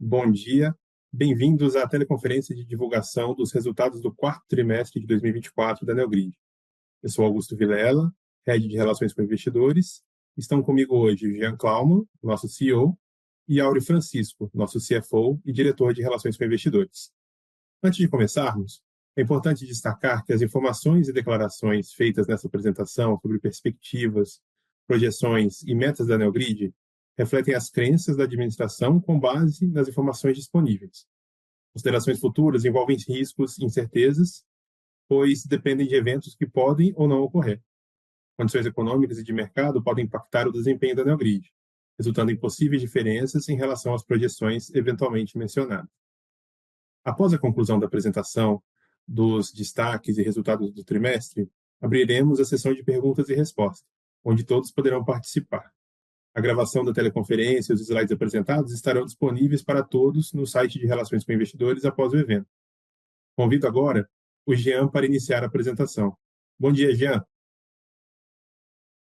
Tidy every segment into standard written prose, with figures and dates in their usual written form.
Bom dia, bem-vindos à teleconferência de divulgação dos resultados do quarto trimestre de 2024 da Neogrid. Eu sou Augusto Vilela, Head de Relações com Investidores. Estão comigo hoje Jean Klaumann, nosso CEO, e Áureo Francisco, nosso CFO e Diretor de Relações com Investidores. Antes de começarmos, é importante destacar que as informações e declarações feitas nessa apresentação sobre perspectivas, projeções e metas da Neogrid refletem as crenças da administração com base nas informações disponíveis. Considerações futuras envolvem riscos e incertezas, pois dependem de eventos que podem ou não ocorrer. Condições econômicas e de mercado podem impactar o desempenho da Neogrid, resultando em possíveis diferenças em relação às projeções eventualmente mencionadas. Após a conclusão da apresentação dos destaques e resultados do trimestre, abriremos a sessão de perguntas e respostas, onde todos poderão participar. A gravação da teleconferência e os slides apresentados estarão disponíveis para todos no site de Relações com Investidores após o evento. Convido agora o Jean para iniciar a apresentação. Bom dia, Jean.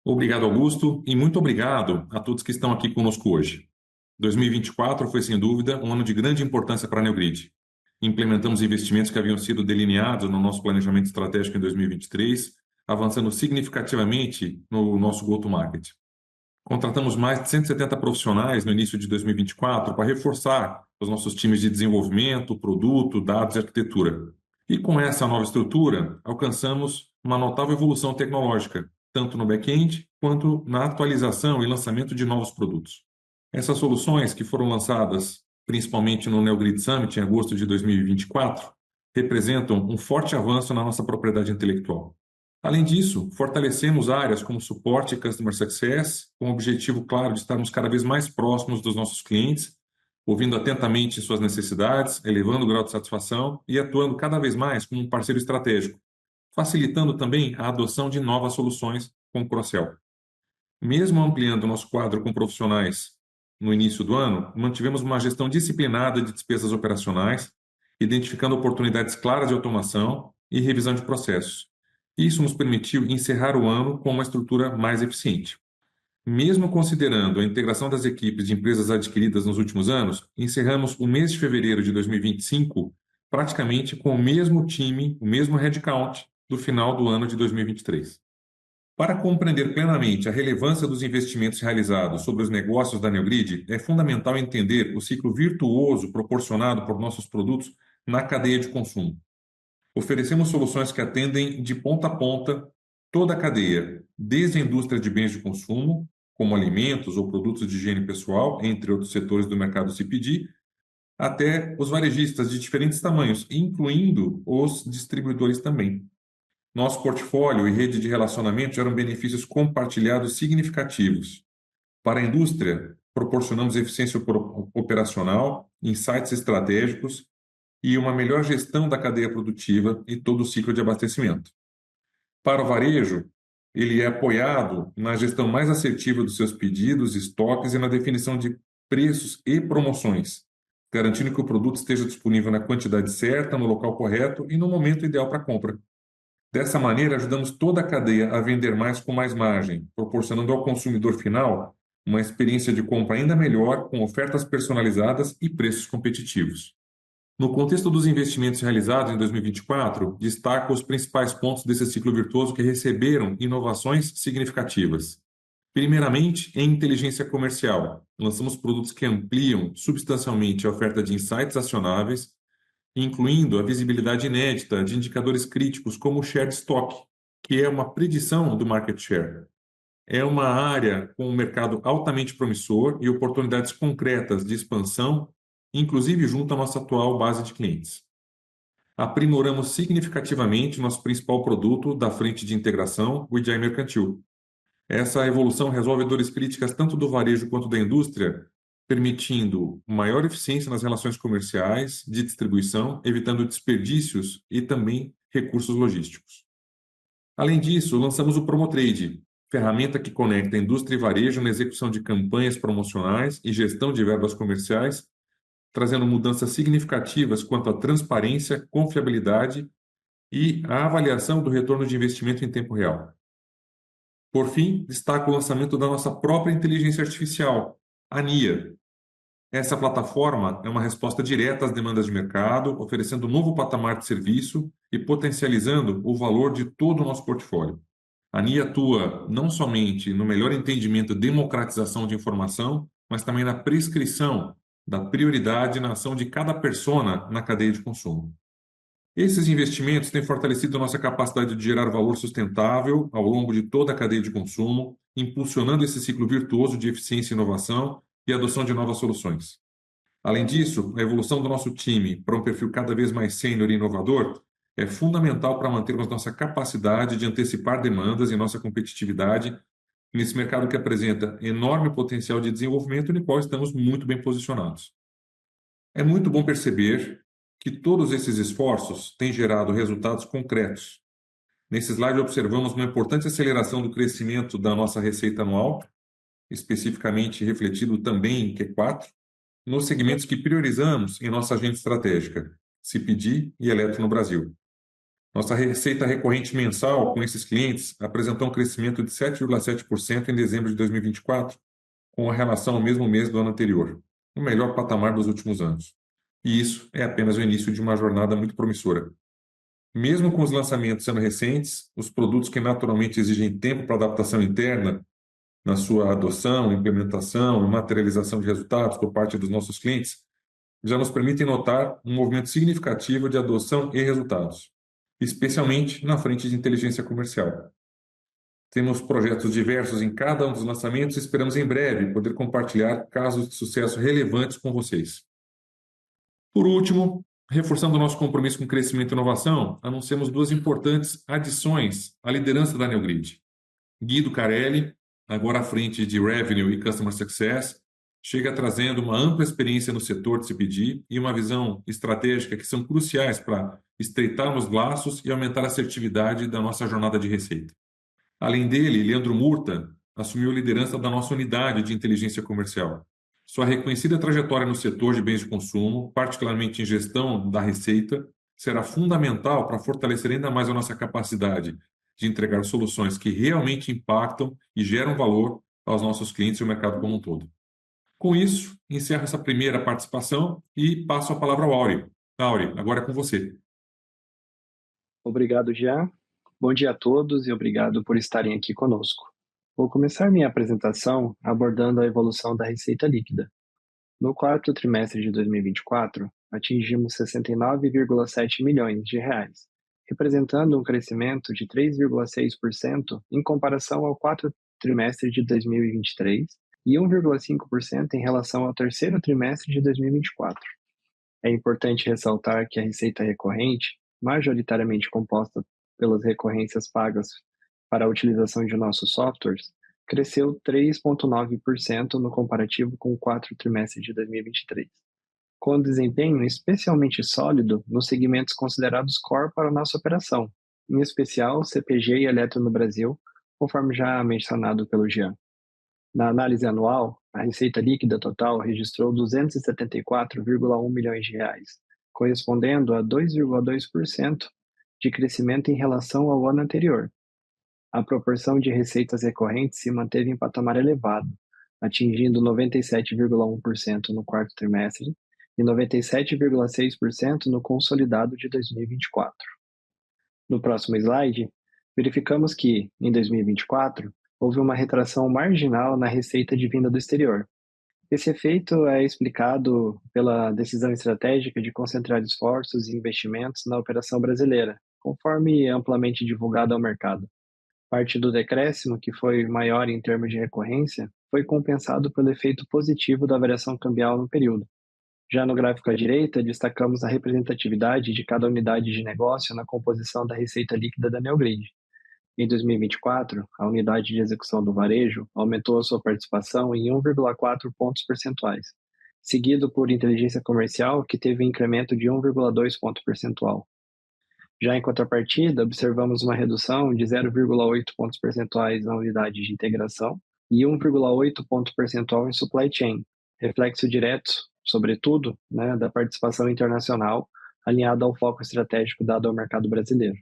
Obrigado, Augusto, e muito obrigado a todos que estão aqui conosco hoje. 2024 foi, sem dúvida, um ano de grande importância para a Neogrid. Implementamos investimentos que haviam sido delineados no nosso planejamento estratégico em 2023, avançando significativamente no nosso go-to-market. Contratamos mais de 170 profissionais no início de 2024 para reforçar os nossos times de desenvolvimento, produto, dados e arquitetura. E com essa nova estrutura, alcançamos uma notável evolução tecnológica, tanto no back-end quanto na atualização e lançamento de novos produtos. Essas soluções, que foram lançadas principalmente no Neogrid Summit em agosto de 2024, representam um forte avanço na nossa propriedade intelectual. Além disso, fortalecemos áreas como suporte e Customer Success, com o objetivo claro de estarmos cada vez mais próximos dos nossos clientes, ouvindo atentamente suas necessidades, elevando o grau de satisfação e atuando cada vez mais como um parceiro estratégico, facilitando também a adoção de novas soluções com o cross-sell. Mesmo ampliando nosso quadro com profissionais no início do ano, mantivemos uma gestão disciplinada de despesas operacionais, identificando oportunidades claras de automação e revisão de processos. Isso nos permitiu encerrar o ano com uma estrutura mais eficiente. Mesmo considerando a integração das equipes de empresas adquiridas nos últimos anos, encerramos o mês de fevereiro de 2025 praticamente com o mesmo time, o mesmo headcount do final do ano de 2023. Para compreender plenamente a relevância dos investimentos realizados sobre os negócios da Neogrid, é fundamental entender o ciclo virtuoso proporcionado por nossos produtos na cadeia de consumo. Oferecemos soluções que atendem de ponta a ponta toda a cadeia, desde a indústria de bens de consumo, como alimentos ou produtos de higiene pessoal, entre outros setores do mercado CPG, até os varejistas de diferentes tamanhos, incluindo os distribuidores também. Nosso portfólio e rede de relacionamento geram benefícios compartilhados significativos. Para a indústria, proporcionamos eficiência operacional, insights estratégicos e uma melhor gestão da cadeia produtiva e todo o ciclo de abastecimento. Para o varejo, ele é apoiado na gestão mais assertiva dos seus pedidos, estoques e na definição de preços e promoções, garantindo que o produto esteja disponível na quantidade certa, no local correto e no momento ideal para a compra. Dessa maneira, ajudamos toda a cadeia a vender mais com mais margem, proporcionando ao consumidor final uma experiência de compra ainda melhor, com ofertas personalizadas e preços competitivos. No contexto dos investimentos realizados em 2024, destaco os principais pontos desse ciclo virtuoso que receberam inovações significativas. Primeiramente, em inteligência comercial, lançamos produtos que ampliam substancialmente a oferta de insights acionáveis, incluindo a visibilidade inédita de indicadores críticos como o Shared Stock, que é uma predição do market share. É uma área com um mercado altamente promissor e oportunidades concretas de expansão, inclusive junto à nossa atual base de clientes. Aprimoramos significativamente nosso principal produto da frente de integração, o EDI Mercantil. Essa evolução resolve dores críticas tanto do varejo quanto da indústria, permitindo maior eficiência nas relações comerciais, de distribuição, evitando desperdícios e também recursos logísticos. Além disso, lançamos o Promotrade, ferramenta que conecta indústria e varejo na execução de campanhas promocionais e gestão de verbas comerciais, trazendo mudanças significativas quanto à transparência, confiabilidade e a avaliação do retorno de investimento em tempo real. Por fim, destaco o lançamento da nossa própria inteligência artificial, a NIA, Essa plataforma é uma resposta direta às demandas de mercado, oferecendo um novo patamar de serviço e potencializando o valor de todo o nosso portfólio. A NIA atua não somente no melhor entendimento e democratização de informação, mas também na prescrição da prioridade na ação de cada persona na cadeia de consumo. Esses investimentos têm fortalecido nossa capacidade de gerar valor sustentável ao longo de toda a cadeia de consumo, impulsionando esse ciclo virtuoso de eficiência e inovação e adoção de novas soluções. Além disso, a evolução do nosso time para um perfil cada vez mais sênior e inovador é fundamental para mantermos nossa capacidade de antecipar demandas e nossa competitividade nesse mercado que apresenta enorme potencial de desenvolvimento e no qual estamos muito bem posicionados. É muito bom perceber que todos esses esforços têm gerado resultados concretos. Nesse slide, observamos uma importante aceleração do crescimento da nossa receita anual, especificamente refletido também em Q4, nos segmentos que priorizamos em nossa agenda estratégica, CPG e Eletro no Brasil. Nossa receita recorrente mensal com esses clientes apresentou um crescimento de 7,7% em dezembro de 2024, com relação ao mesmo mês do ano anterior, o melhor patamar dos últimos anos. E isso é apenas o início de uma jornada muito promissora. Mesmo com os lançamentos sendo recentes, os produtos que naturalmente exigem tempo para adaptação interna, na sua adoção, implementação e materialização de resultados por parte dos nossos clientes, já nos permitem notar um movimento significativo de adoção e resultados, especialmente na frente de inteligência comercial. Temos projetos diversos em cada um dos lançamentos e esperamos em breve poder compartilhar casos de sucesso relevantes com vocês. Por último, reforçando o nosso compromisso com crescimento e inovação, anunciamos duas importantes adições à liderança da Neogrid. Guido Carelli, agora à frente de Revenue e Customer Success, chega trazendo uma ampla experiência no setor de CPG e uma visão estratégica que são cruciais para estreitarmos laços e aumentar a assertividade da nossa jornada de receita. Além dele, Leandro Murta assumiu a liderança da nossa unidade de inteligência comercial. Sua reconhecida trajetória no setor de bens de consumo, particularmente em gestão da receita, será fundamental para fortalecer ainda mais a nossa capacidade de entregar soluções que realmente impactam e geram valor aos nossos clientes e ao mercado como um todo. Com isso, encerro essa primeira participação e passo a palavra ao Áureo. Áureo, agora é com você. Obrigado, Jean. Bom dia a todos e obrigado por estarem aqui conosco. Vou começar minha apresentação abordando a evolução da receita líquida. No quarto trimestre de 2024, atingimos 69,7 milhões de reais, representando um crescimento de 3,6% em comparação ao quarto trimestre de 2023 e 1,5% em relação ao terceiro trimestre de 2024. É importante ressaltar que a receita recorrente, majoritariamente composta pelas recorrências pagas para a utilização de nossos softwares, cresceu 3,9% no comparativo com o quarto trimestre de 2023, com desempenho especialmente sólido nos segmentos considerados core para a nossa operação, em especial CPG e Eletro no Brasil, conforme já mencionado pelo Jean. Na análise anual, a receita líquida total registrou 274,1 milhões de reais, correspondendo a 2,2% de crescimento em relação ao ano anterior. A proporção de receitas recorrentes se manteve em patamar elevado, atingindo 97,1% no quarto trimestre e 97,6% no consolidado de 2024. No próximo slide, verificamos que, em 2024, houve uma retração marginal na receita de vinda do exterior. Esse efeito é explicado pela decisão estratégica de concentrar esforços e investimentos na operação brasileira, conforme amplamente divulgado ao mercado. Parte do decréscimo, que foi maior em termos de recorrência, foi compensado pelo efeito positivo da variação cambial no período. Já no gráfico à direita, destacamos a representatividade de cada unidade de negócio na composição da receita líquida da Neogrid. Em 2024, a unidade de execução do varejo aumentou a sua participação em 1,4 pontos percentuais, seguido por inteligência comercial, que teve um incremento de 1,2 ponto percentual. Já em contrapartida, observamos uma redução de 0,8 pontos percentuais na unidade de integração e 1,8 ponto percentual em supply chain, reflexo direto, sobretudo, da participação internacional alinhada ao foco estratégico dado ao mercado brasileiro.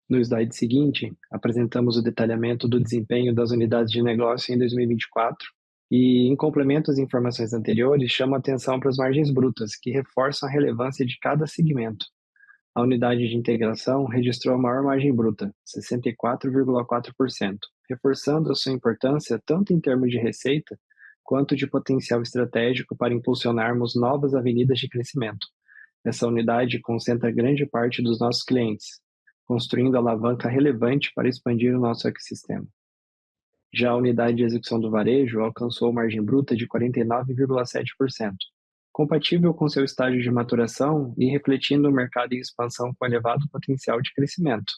No slide seguinte, apresentamos o detalhamento do desempenho das unidades de negócio em 2024 E, em complemento às informações anteriores, chamo a atenção para as margens brutas, que reforçam a relevância de cada segmento. A unidade de integração registrou a maior margem bruta, 64,4%, reforçando a sua importância tanto em termos de receita quanto de potencial estratégico para impulsionarmos novas avenidas de crescimento. Essa unidade concentra grande parte dos nossos clientes, construindo alavanca relevante para expandir o nosso ecossistema. Já a unidade de execução do varejo alcançou margem bruta de 49,7%, compatível com seu estágio de maturação e refletindo o mercado em expansão com elevado potencial de crescimento.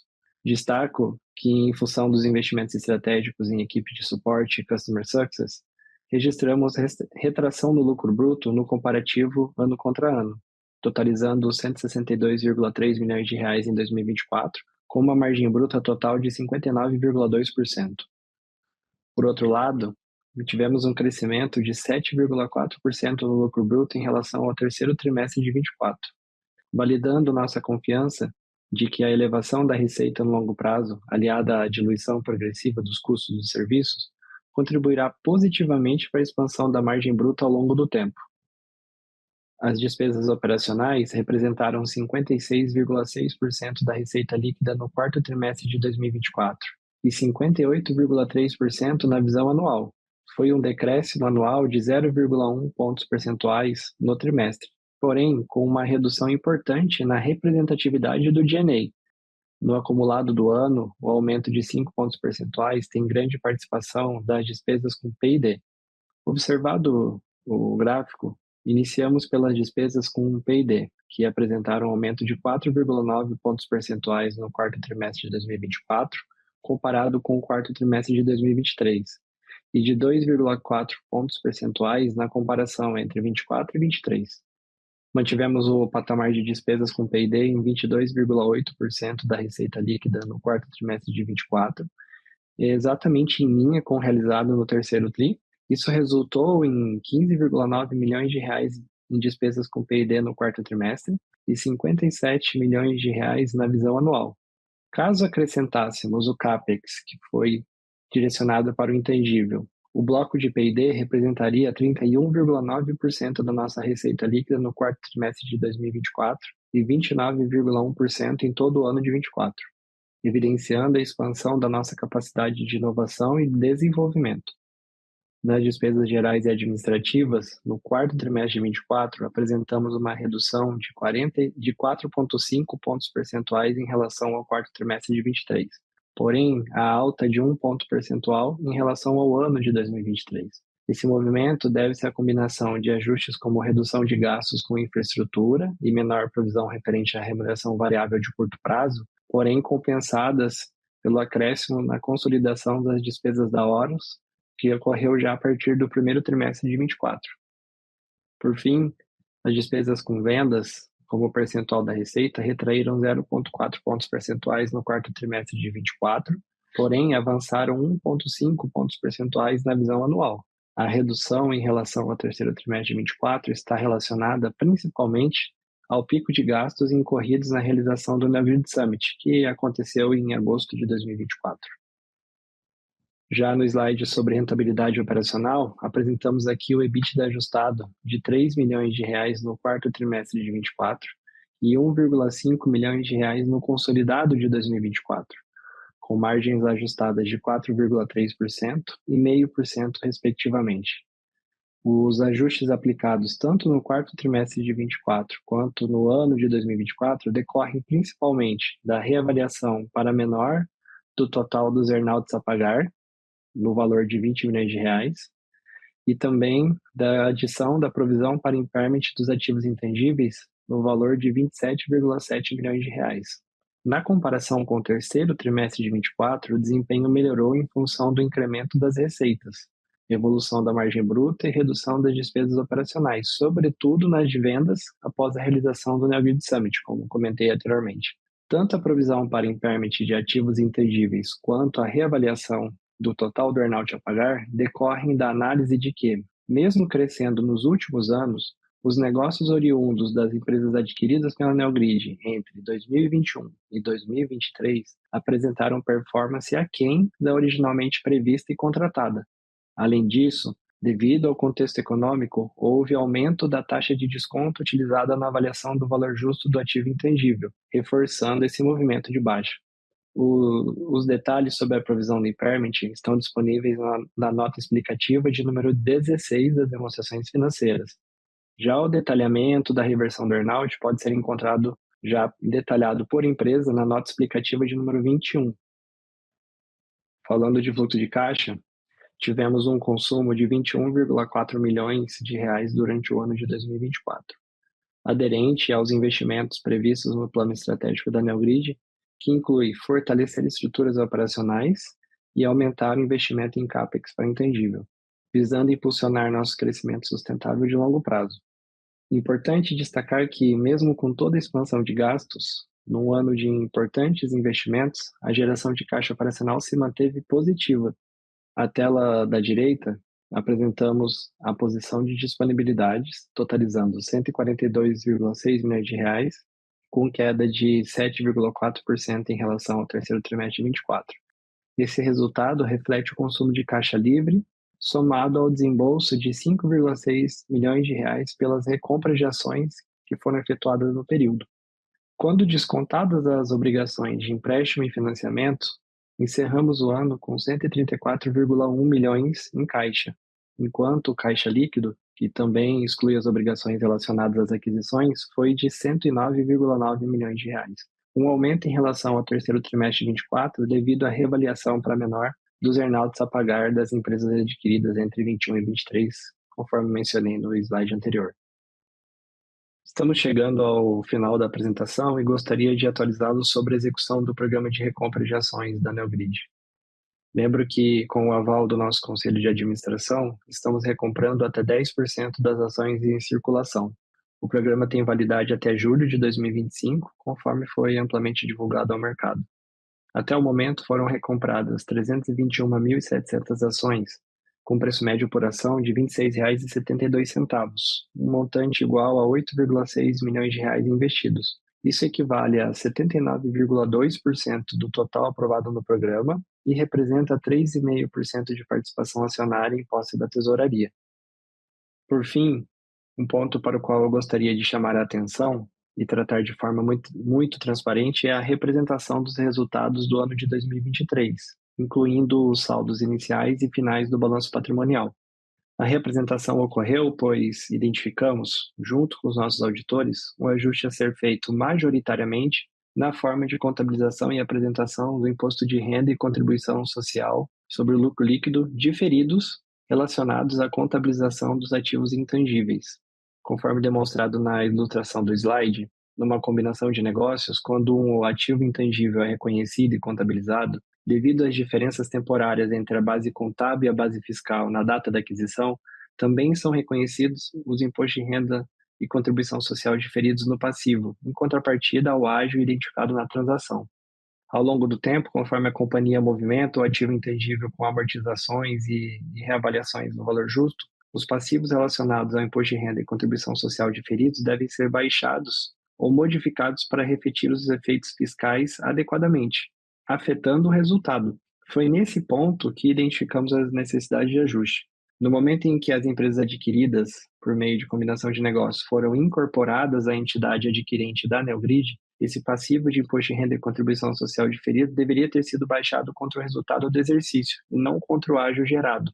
Destaco que, em função dos investimentos estratégicos em equipe de suporte e Customer Success, registramos retração no lucro bruto no comparativo ano contra ano, totalizando R$ 162,3 milhões em 2024, com uma margem bruta total de 59,2%. Por outro lado, tivemos um crescimento de 7,4% no lucro bruto em relação ao terceiro trimestre de 2024, validando nossa confiança de que a elevação da receita no longo prazo, aliada à diluição progressiva dos custos dos serviços, contribuirá positivamente para a expansão da margem bruta ao longo do tempo. As despesas operacionais representaram 56,6% da receita líquida no quarto trimestre de 2024 e 58,3% na visão anual. Foi um decréscimo anual de 0,1 pontos percentuais no trimestre, porém com uma redução importante na representatividade do G&A. No acumulado do ano, o aumento de 5 pontos percentuais tem grande participação das despesas com P&D. Observado o gráfico, iniciamos pelas despesas com P&D, que apresentaram um aumento de 4,9 pontos percentuais no quarto trimestre de 2024, comparado com o quarto trimestre de 2023, e de 2,4 pontos percentuais na comparação entre 24 e 23. Mantivemos o patamar de despesas com P&D em 22,8% da receita líquida no quarto trimestre de 24, exatamente em linha com o realizado no terceiro TRI. Isso resultou em 15,9 milhões de reais em despesas com P&D no quarto trimestre e 57 milhões de reais na visão anual. Caso acrescentássemos o CAPEX, que foi direcionado para o intangível, o bloco de P&D representaria 31,9% da nossa receita líquida no quarto trimestre de 2024 e 29,1% em todo o ano de 2024, evidenciando a expansão da nossa capacidade de inovação e desenvolvimento. Nas despesas gerais e administrativas, no quarto trimestre de 2024, apresentamos uma redução de 4,5 pontos percentuais em relação ao quarto trimestre de 2023. Porém, a alta de 1 ponto percentual em relação ao ano de 2023. Esse movimento deve-se à combinação de ajustes como redução de gastos com infraestrutura e menor provisão referente à remuneração variável de curto prazo, porém compensadas pelo acréscimo na consolidação das despesas da Horus, que ocorreu já a partir do primeiro trimestre de 2024. Por fim, as despesas com vendas, como percentual da receita, retraíram 0,4 pontos percentuais no quarto trimestre de 2024, porém avançaram 1,5 pontos percentuais na visão anual. A redução em relação ao terceiro trimestre de 2024 está relacionada principalmente ao pico de gastos incorridos na realização do Neogrid Summit, que aconteceu em agosto de 2024. Já no slide sobre rentabilidade operacional, apresentamos aqui o EBITDA ajustado de R$ 3 milhões no quarto trimestre de 2024 e R$ 1,5 milhões no consolidado de 2024, com margens ajustadas de 4,3% e 0,5% respectivamente. Os ajustes aplicados tanto no quarto trimestre de 2024 quanto no ano de 2024 decorrem principalmente da reavaliação para menor do total dos earnouts a pagar, no valor de R$ 20 milhões, e também da adição da provisão para impairment dos ativos intangíveis, no valor de R$ 27,7 milhões. Na comparação com o terceiro trimestre de 2024, o desempenho melhorou em função do incremento das receitas, evolução da margem bruta e redução das despesas operacionais, sobretudo nas de vendas após a realização do Neogrid Summit, como comentei anteriormente. Tanto a provisão para impairment de ativos intangíveis quanto a reavaliação do total do earnout a pagar decorrem da análise de que, mesmo crescendo nos últimos anos, os negócios oriundos das empresas adquiridas pela Neogrid entre 2021 e 2023 apresentaram performance aquém da originalmente prevista e contratada. Além disso, Devido ao contexto econômico, houve aumento da taxa de desconto utilizada na avaliação do valor justo do ativo intangível, reforçando esse movimento de baixa. Os detalhes sobre a provisão do impairment estão disponíveis na nota explicativa de número 16 das demonstrações financeiras. Já o detalhamento da reversão do earnout pode ser encontrado já detalhado por empresa na nota explicativa de número 21. Falando de fluxo de caixa, tivemos um consumo de 21,4 milhões de reais durante o ano de 2024, aderente aos investimentos previstos no plano estratégico da Neogrid, que inclui fortalecer estruturas operacionais e aumentar o investimento em CAPEX para intangível, visando impulsionar nosso crescimento sustentável de longo prazo. Importante destacar que, mesmo com toda a expansão de gastos, num ano de importantes investimentos, a geração de caixa operacional se manteve positiva. A tela da direita apresentamos a posição de disponibilidades, totalizando 142,6 milhões de reais, com queda de 7,4% em relação ao terceiro trimestre de 2024. Esse resultado reflete o consumo de caixa livre, somado ao desembolso de 5,6 milhões de reais pelas recompras de ações que foram efetuadas no período. Quando descontadas as obrigações de empréstimo e financiamento, encerramos o ano com 134,1 milhões em caixa, enquanto o caixa líquido, que também exclui as obrigações relacionadas às aquisições, foi de 109,9 milhões de reais. Um aumento em relação ao terceiro trimestre de 2024 devido à reavaliação para menor dos earnouts a pagar das empresas adquiridas entre 21 e 23, conforme mencionei no slide anterior. Estamos chegando ao final da apresentação e gostaria de atualizá-los sobre a execução do programa de recompra de ações da Neogrid. Lembro que, com o aval do nosso Conselho de Administração, estamos recomprando até 10% das ações em circulação. O programa tem validade até julho de 2025, conforme foi amplamente divulgado ao mercado. Até o momento foram recompradas 321.700 ações, com preço médio por ação de R$ 26,72, um montante igual a 8,6 milhões de reais investidos. Isso equivale a 79,2% do total aprovado no programa e representa 3,5% de participação acionária em posse da tesouraria. Por fim, um ponto para o qual eu gostaria de chamar a atenção e tratar de forma muito transparente é a representação dos resultados do ano de 2023, incluindo os saldos iniciais e finais do balanço patrimonial. A representação ocorreu pois identificamos, junto com os nossos auditores, um ajuste a ser feito majoritariamente na forma de contabilização e apresentação do imposto de renda e contribuição social sobre o lucro líquido diferidos relacionados à contabilização dos ativos intangíveis. Conforme demonstrado na ilustração do slide, numa combinação de negócios, quando um ativo intangível é reconhecido e contabilizado, devido às diferenças temporárias entre a base contábil e a base fiscal na data da aquisição, também são reconhecidos os impostos de renda e contribuição social diferidos no passivo, em contrapartida ao ágio identificado na transação. Ao longo do tempo, conforme a companhia movimenta o ativo intangível com amortizações e reavaliações no valor justo, os passivos relacionados ao imposto de renda e contribuição social diferidos devem ser baixados ou modificados para refletir os efeitos fiscais adequadamente, afetando o resultado. Foi nesse ponto que identificamos as necessidades de ajuste. No momento em que as empresas adquiridas, por meio de combinação de negócios, foram incorporadas à entidade adquirente da Neogrid, esse passivo de imposto de renda e contribuição social diferido deveria ter sido baixado contra o resultado do exercício, e não contra o ágio gerado.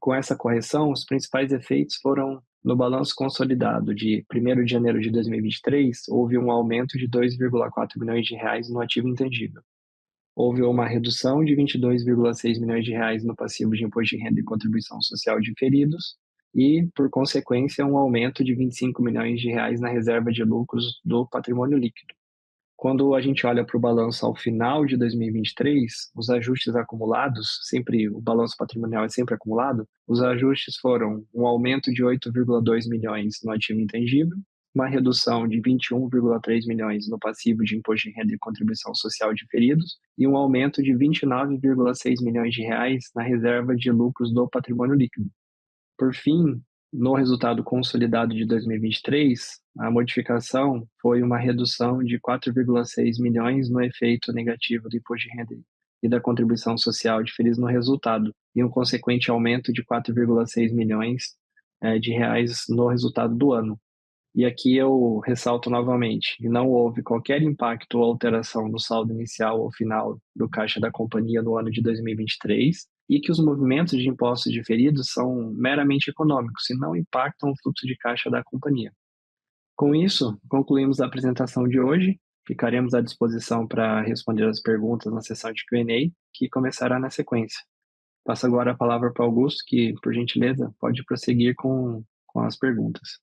Com essa correção, os principais efeitos foram no balanço consolidado de 1º de janeiro de 2023, houve um aumento de 2,4 milhões de reais no ativo intangível. Houve uma redução de 22,6 milhões de reais no passivo de imposto de renda e contribuição social diferidos e, por consequência, um aumento de 25 milhões de reais na reserva de lucros do patrimônio líquido. Quando a gente olha para o balanço ao final de 2023, os ajustes acumulados, o balanço patrimonial é sempre acumulado, os ajustes foram um aumento de 8,2 milhões no ativo intangível, uma redução de 21,3 milhões no passivo de imposto de renda e contribuição social diferidos e um aumento de 29,6 milhões de reais na reserva de lucros do patrimônio líquido. Por fim, no resultado consolidado de 2023, a modificação foi uma redução de 4,6 milhões no efeito negativo do imposto de renda e da contribuição social diferidos no resultado, e um consequente aumento de 4,6 milhões de reais no resultado do ano. E aqui eu ressalto novamente que não houve qualquer impacto ou alteração no saldo inicial ou final do caixa da companhia no ano de 2023 e que os movimentos de impostos diferidos são meramente econômicos e não impactam o fluxo de caixa da companhia. Com isso, concluímos a apresentação de hoje. Ficaremos à disposição para responder as perguntas na sessão de Q&A, que começará na sequência. Passo agora a palavra para Augusto, que, por gentileza, pode prosseguir com as perguntas.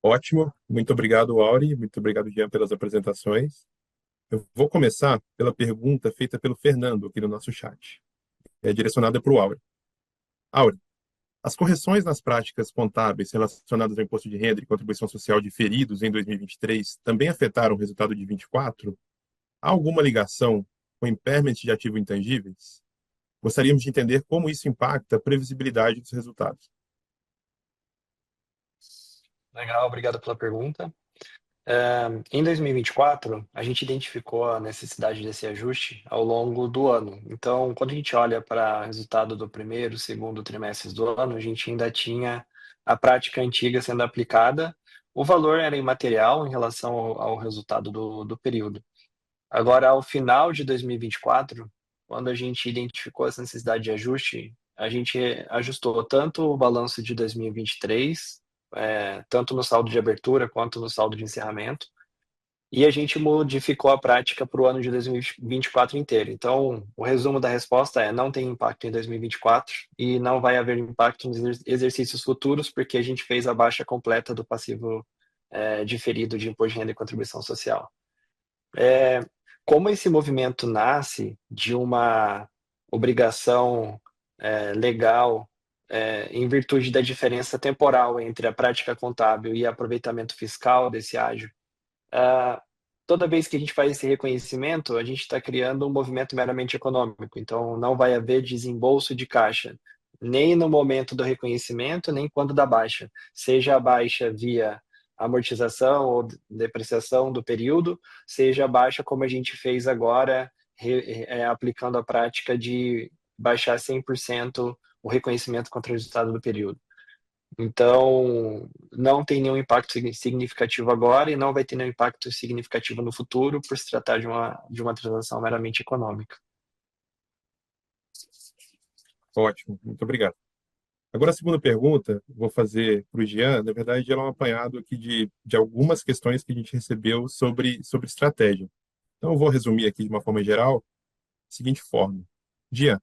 Ótimo. Muito obrigado, Auri. Muito obrigado, Jean, pelas apresentações. Eu vou começar pela pergunta feita pelo Fernando aqui no nosso chat. É direcionada para o Auri. Auri, as correções nas práticas contábeis relacionadas ao imposto de renda e contribuição social diferidos em 2023 também afetaram o resultado de 2024? Há alguma ligação com impairment de ativos intangíveis? Gostaríamos de entender como isso impacta a previsibilidade dos resultados. Legal, obrigado pela pergunta. Em 2024, a gente identificou a necessidade desse ajuste ao longo do ano. Então, quando a gente olha para o resultado do primeiro, segundo trimestres do ano, a gente ainda tinha a prática antiga sendo aplicada. O valor era imaterial em relação ao resultado do período. Agora, ao final de 2024, quando a gente identificou essa necessidade de ajuste, a gente ajustou tanto o balanço de 2023, tanto no saldo de abertura quanto no saldo de encerramento, e a gente modificou a prática para o ano de 2024 inteiro. Então, o resumo da resposta é: não tem impacto em 2024 e não vai haver impacto nos exercícios futuros, porque a gente fez a baixa completa do passivo diferido de imposto de renda e contribuição social. Como esse movimento nasce de uma obrigação legal em virtude da diferença temporal entre a prática contábil e aproveitamento fiscal desse ágio, toda vez que a gente faz esse reconhecimento, a gente está criando um movimento meramente econômico. Então, não vai haver desembolso de caixa, nem no momento do reconhecimento, nem quando da baixa. Seja a baixa via amortização ou depreciação do período, seja a baixa como a gente fez agora, aplicando a prática de baixar 100% o reconhecimento contra o resultado do período. Então, não tem nenhum impacto significativo agora e não vai ter nenhum impacto significativo no futuro, por se tratar de uma transação meramente econômica. Ótimo, muito obrigado. Agora, a segunda pergunta, vou fazer para o Jean. Na verdade, ela é um apanhado aqui de algumas questões que a gente recebeu sobre estratégia. Então, eu vou resumir aqui de uma forma geral, da seguinte forma. Jean,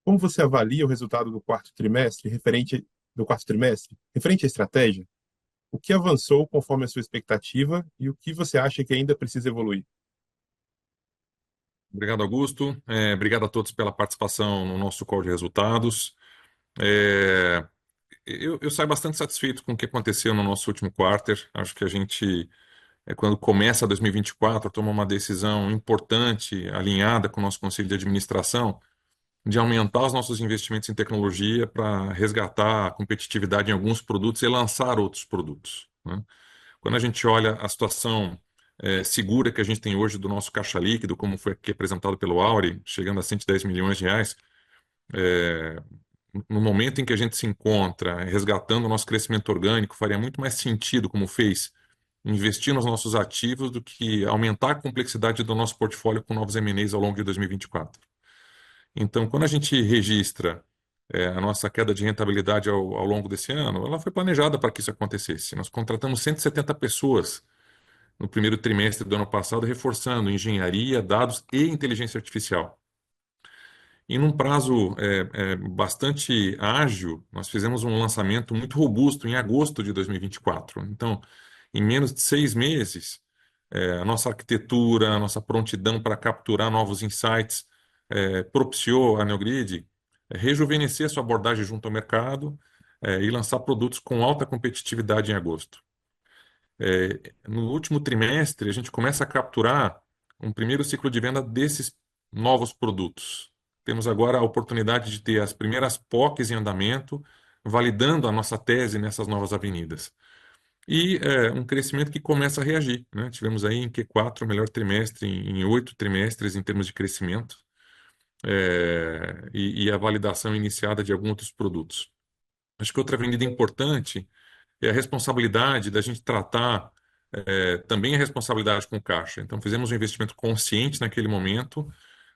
como você avalia o resultado do quarto trimestre, referente à estratégia? O que avançou conforme a sua expectativa e o que você acha que ainda precisa evoluir? Obrigado, Augusto. Obrigado a todos pela participação no nosso call de resultados. Eu saio bastante satisfeito com o que aconteceu no nosso último quarter. Acho que a gente, quando começa 2024, toma uma decisão importante, alinhada com o nosso conselho de administração, de aumentar os nossos investimentos em tecnologia para resgatar a competitividade em alguns produtos e lançar outros produtos, né? Quando a gente olha a situação segura que a gente tem hoje do nosso caixa líquido, como foi aqui apresentado pelo Auri, chegando a 110 milhões de reais, no momento em que a gente se encontra resgatando o nosso crescimento orgânico, faria muito mais sentido, como fez, investir nos nossos ativos do que aumentar a complexidade do nosso portfólio com novos M&As ao longo de 2024. Então, quando a gente registra a nossa queda de rentabilidade ao longo desse ano, ela foi planejada para que isso acontecesse. Nós contratamos 170 pessoas no primeiro trimestre do ano passado, reforçando engenharia, dados e inteligência artificial. E num prazo bastante ágil, nós fizemos um lançamento muito robusto em agosto de 2024. Então, em menos de 6 meses, a nossa arquitetura, a nossa prontidão para capturar novos insights propiciou a Neogrid rejuvenescer sua abordagem junto ao mercado e lançar produtos com alta competitividade em agosto. No último trimestre, a gente começa a capturar um primeiro ciclo de venda desses novos produtos. Temos agora a oportunidade de ter as primeiras POCs em andamento, validando a nossa tese nessas novas avenidas. E um crescimento que começa a reagir, né? Tivemos aí em Q4 o melhor trimestre em 8 trimestres em termos de crescimento. e a validação iniciada de alguns outros produtos. Acho que outra avenida importante é a responsabilidade da gente tratar também a responsabilidade com o caixa. Então, fizemos um investimento consciente naquele momento,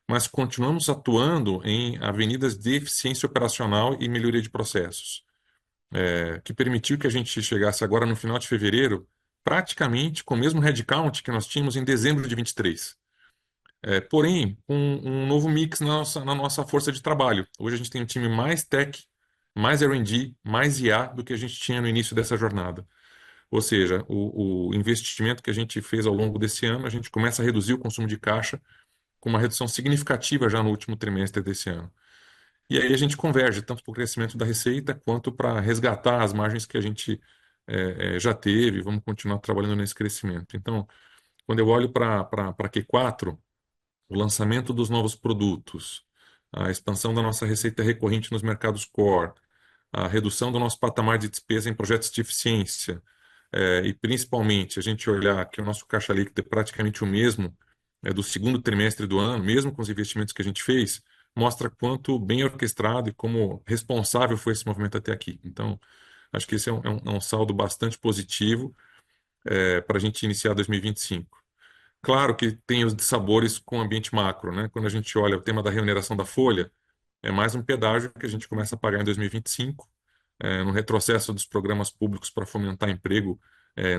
mas continuamos atuando em avenidas de eficiência operacional e melhoria de processos, que permitiu que a gente chegasse agora no final de fevereiro, praticamente com o mesmo headcount que nós tínhamos em dezembro de 23. Porém, com um novo mix na nossa força de trabalho. Hoje a gente tem um time mais tech, mais R&D, mais IA do que a gente tinha no início dessa jornada. Ou seja, o investimento que a gente fez ao longo desse ano, a gente começa a reduzir o consumo de caixa com uma redução significativa já no último trimestre desse ano. E aí a gente converge tanto para o crescimento da receita quanto para resgatar as margens que a gente já teve. Vamos continuar trabalhando nesse crescimento. Então, quando eu olho para Q4, o lançamento dos novos produtos, a expansão da nossa receita recorrente nos mercados core, a redução do nosso patamar de despesa em projetos de eficiência, e principalmente a gente olhar que o nosso caixa líquido é praticamente o mesmo do segundo trimestre do ano, mesmo com os investimentos que a gente fez, mostra quanto bem orquestrado e como responsável foi esse movimento até aqui. Então, acho que esse é um saldo bastante positivo para a gente iniciar 2025. Claro que tem os dissabores com o ambiente macro, né? Quando a gente olha o tema da remuneração da folha, é mais um pedágio que a gente começa a pagar em 2025, no retrocesso dos programas públicos para fomentar emprego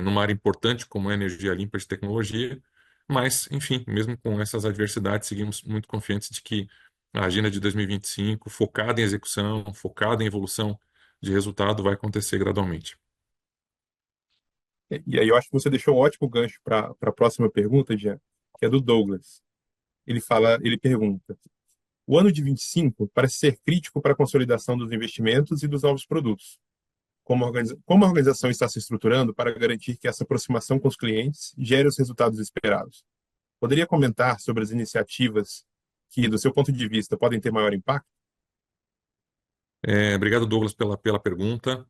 numa área importante como a energia limpa de tecnologia. Mas, enfim, mesmo com essas adversidades, seguimos muito confiantes de que a agenda de 2025, focada em execução, focada em evolução de resultado, vai acontecer gradualmente. E aí eu acho que você deixou um ótimo gancho para a próxima pergunta, Jean, que é do Douglas. Ele pergunta: o ano de 25 parece ser crítico para a consolidação dos investimentos e dos novos produtos. Como a organização está se estruturando para garantir que essa aproximação com os clientes gere os resultados esperados? Poderia comentar sobre as iniciativas que, do seu ponto de vista, podem ter maior impacto? Obrigado, Douglas, pela pergunta.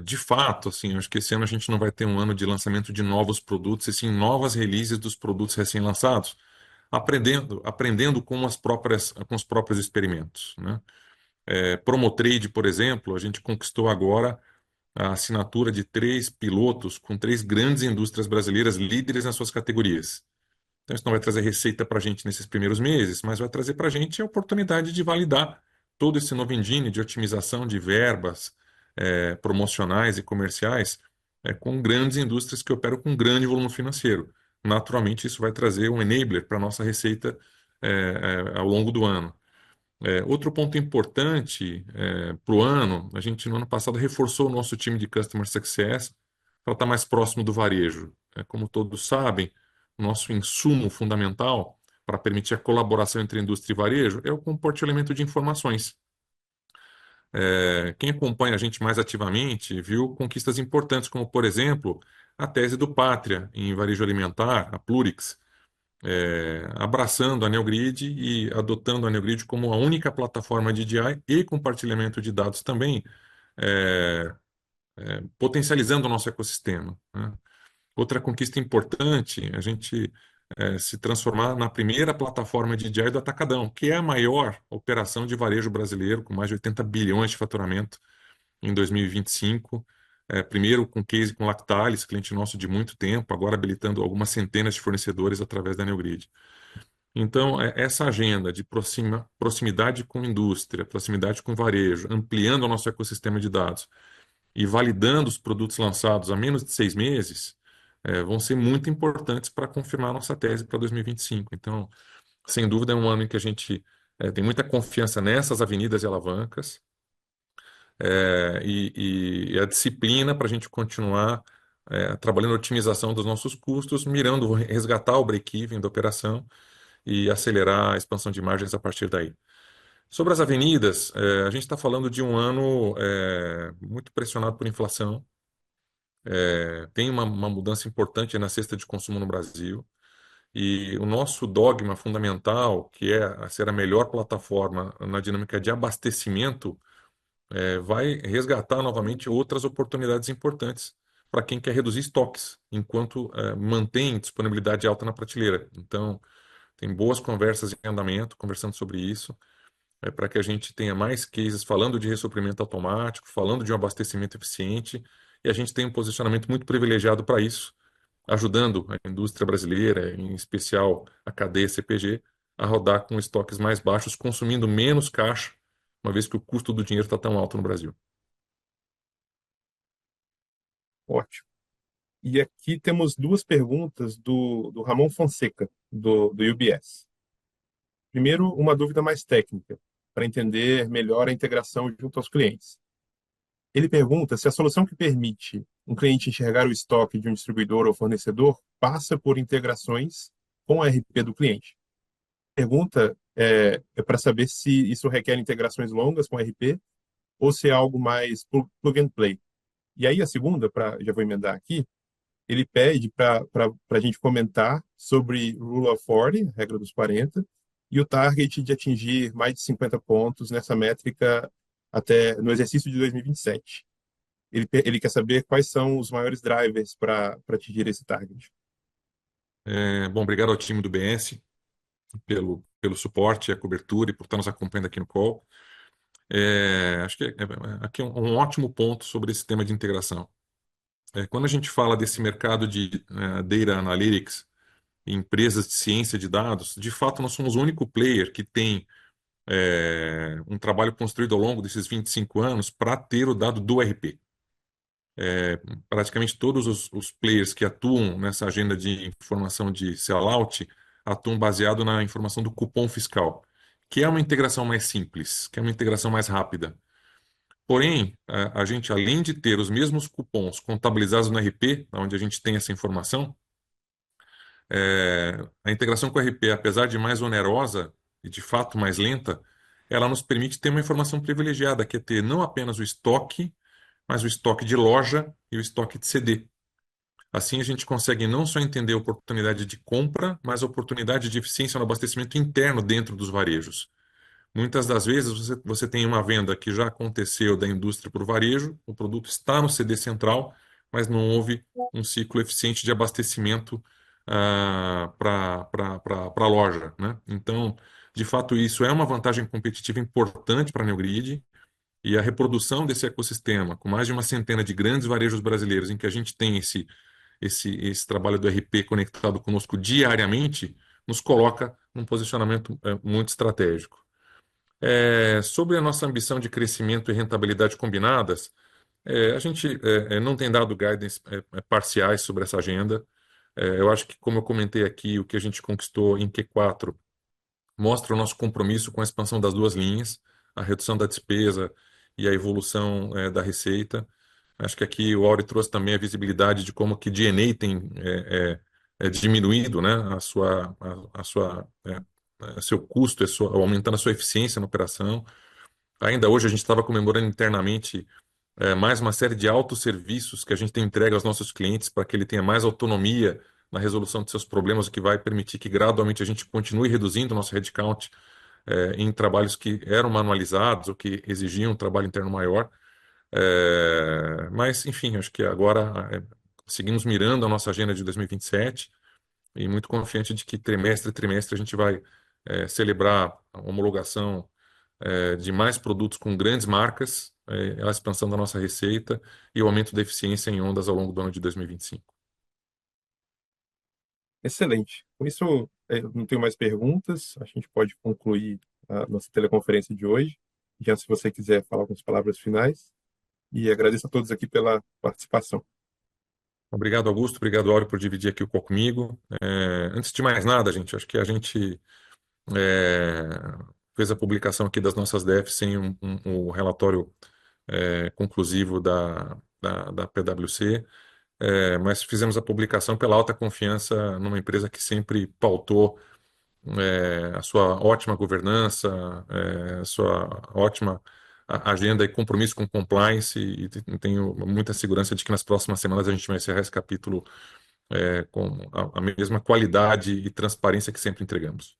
De fato, assim, acho que esse ano a gente não vai ter um ano de lançamento de novos produtos, e sim novas releases dos produtos recém-lançados, aprendendo com os próprios experimentos, né? Promotrade, por exemplo, a gente conquistou agora a assinatura de 3 pilotos com 3 grandes indústrias brasileiras líderes nas suas categorias. Então, isso não vai trazer receita para a gente nesses primeiros meses, mas vai trazer para a gente a oportunidade de validar todo esse novo engine de otimização de verbas promocionais e comerciais com grandes indústrias que operam com grande volume financeiro. Naturalmente, isso vai trazer um enabler para a nossa receita ao longo do ano. Outro ponto importante para o ano, a gente no ano passado reforçou o nosso time de Customer Success para estar mais próximo do varejo. Como todos sabem, o nosso insumo fundamental para permitir a colaboração entre indústria e varejo é o compartilhamento de informações. Quem acompanha a gente mais ativamente viu conquistas importantes, como, por exemplo, a tese do Pátria em varejo alimentar, a Plurix, abraçando a Neogrid e adotando a Neogrid como a única plataforma de EDI e compartilhamento de dados também, é, potencializando o nosso ecossistema, né? Outra conquista importante, a gente se transformar na primeira plataforma de EDI do Atacadão, que é a maior operação de varejo brasileiro, com mais de 80 bilhões de faturamento em 2025. Primeiro com case com Lactalis, cliente nosso de muito tempo, agora habilitando algumas centenas de fornecedores através da Neogrid. Então, essa agenda de proximidade com indústria, proximidade com varejo, ampliando o nosso ecossistema de dados e validando os produtos lançados há menos de 6 meses, vão ser muito importantes para confirmar a nossa tese para 2025. Então, sem dúvida, é um ano em que a gente tem muita confiança nessas avenidas e alavancas, e a disciplina para a gente continuar trabalhando a otimização dos nossos custos, mirando resgatar o break-even da operação e acelerar a expansão de margens a partir daí. Sobre as avenidas, a gente está falando de um ano muito pressionado por inflação. Tem uma mudança importante na cesta de consumo no Brasil. E o nosso dogma fundamental, que é ser a melhor plataforma na dinâmica de abastecimento, vai resgatar novamente outras oportunidades importantes para quem quer reduzir estoques, enquanto mantém disponibilidade alta na prateleira. Então, tem boas conversas em andamento, conversando sobre isso, para que a gente tenha mais cases falando de ressuprimento automático, falando de um abastecimento eficiente, e a gente tem um posicionamento muito privilegiado para isso, ajudando a indústria brasileira, em especial a cadeia CPG, a rodar com estoques mais baixos, consumindo menos caixa, uma vez que o custo do dinheiro está tão alto no Brasil. Ótimo. E aqui temos duas perguntas do Ramon Fonseca, do UBS. Primeiro, uma dúvida mais técnica, para entender melhor a integração junto aos clientes. Ele pergunta se a solução que permite um cliente enxergar o estoque de um distribuidor ou fornecedor passa por integrações com a RP do cliente. A pergunta é para saber se isso requer integrações longas com a RP ou se é algo mais plug and play. E aí a segunda, já vou emendar aqui, ele pede para a gente comentar sobre Rule of 40, regra dos 40, e o target de atingir mais de 50 pontos nessa métrica até no exercício de 2027. Ele quer saber quais são os maiores drivers para atingir esse target. Bom, obrigado ao time do BS pelo suporte, a cobertura e por estar nos acompanhando aqui no call. Acho que aqui é um ótimo ponto sobre esse tema de integração. Quando a gente fala desse mercado de Data Analytics, empresas de ciência de dados, de fato nós somos o único player que tem um trabalho construído ao longo desses 25 anos para ter o dado do RP. Praticamente todos os players que atuam nessa agenda de informação de sellout atuam baseado na informação do cupom fiscal, que é uma integração mais simples, que é uma integração mais rápida. Porém, a gente, além de ter os mesmos cupons contabilizados no RP, onde a gente tem essa informação, a integração com o RP, apesar de mais onerosa e de fato mais lenta, ela nos permite ter uma informação privilegiada, que é ter não apenas o estoque, mas o estoque de loja e o estoque de CD. Assim, a gente consegue não só entender a oportunidade de compra, mas a oportunidade de eficiência no abastecimento interno dentro dos varejos. Muitas das vezes você tem uma venda que já aconteceu da indústria para o varejo, o produto está no CD central, mas não houve um ciclo eficiente de abastecimento para a loja, né? Então, de fato, isso é uma vantagem competitiva importante para a Neogrid, e a reprodução desse ecossistema, com mais de uma centena de grandes varejos brasileiros em que a gente tem esse trabalho do RP conectado conosco diariamente, nos coloca num posicionamento muito estratégico. Sobre a nossa ambição de crescimento e rentabilidade combinadas, a gente não tem dado guidance parciais sobre essa agenda. Eu acho que, como eu comentei aqui, o que a gente conquistou em Q4 mostra o nosso compromisso com a expansão das duas linhas, a redução da despesa e a evolução da receita. Acho que aqui o Auri trouxe também a visibilidade de como que D&A tem diminuído, né, seu custo, aumentando a sua eficiência na operação. Ainda hoje a gente estava comemorando internamente mais uma série de autosserviços que a gente tem entregue aos nossos clientes para que ele tenha mais autonomia na resolução de seus problemas, o que vai permitir que gradualmente a gente continue reduzindo o nosso headcount em trabalhos que eram manualizados ou que exigiam um trabalho interno maior. Mas, enfim, acho que agora seguimos mirando a nossa agenda de 2027 e muito confiante de que trimestre a trimestre a gente vai celebrar a homologação de mais produtos com grandes marcas, a expansão da nossa receita e o aumento da eficiência em ondas ao longo do ano de 2025. Excelente. Com isso, não tenho mais perguntas. A gente pode concluir a nossa teleconferência de hoje. Já se você quiser falar algumas palavras finais. E agradeço a todos aqui pela participação. Obrigado, Augusto. Obrigado, Áureo, por dividir aqui o call comigo. Antes de mais nada, gente, acho que a gente fez a publicação aqui das nossas DEFs sem o relatório conclusivo da PwC, mas fizemos a publicação pela alta confiança numa empresa que sempre pautou a sua ótima governança, a sua ótima agenda e compromisso com compliance, e tenho muita segurança de que nas próximas semanas a gente vai encerrar esse capítulo com a mesma qualidade e transparência que sempre entregamos.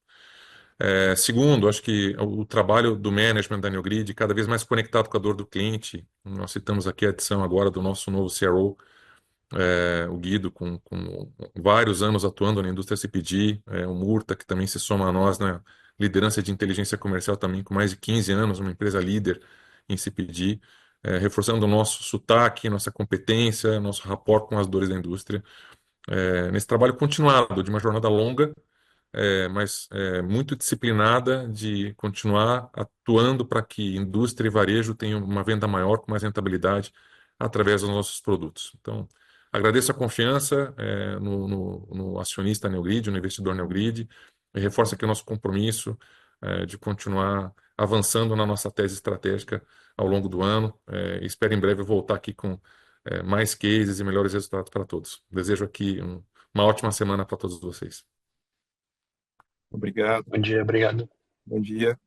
Segundo, acho que o trabalho do management da Neogrid, cada vez mais conectado com a dor do cliente. Nós citamos aqui a adição agora do nosso novo CRO, o Guido com vários anos atuando na indústria CPG, o Murta, que também se soma a nós na liderança de inteligência comercial também com mais de 15 anos, uma empresa líder em CPG, reforçando o nosso sotaque, nossa competência, nosso rapport com as dores da indústria, nesse trabalho continuado de uma jornada longa, mas muito disciplinada de continuar atuando para que indústria e varejo tenham uma venda maior, com mais rentabilidade, através dos nossos produtos. Então, agradeço a confiança no acionista Neogrid, no investidor Neogrid, e reforço aqui o nosso compromisso de continuar avançando na nossa tese estratégica ao longo do ano. Espero em breve voltar aqui com mais cases e melhores resultados para todos. Desejo aqui uma ótima semana para todos vocês. Obrigado. Bom dia, obrigado. Bom dia.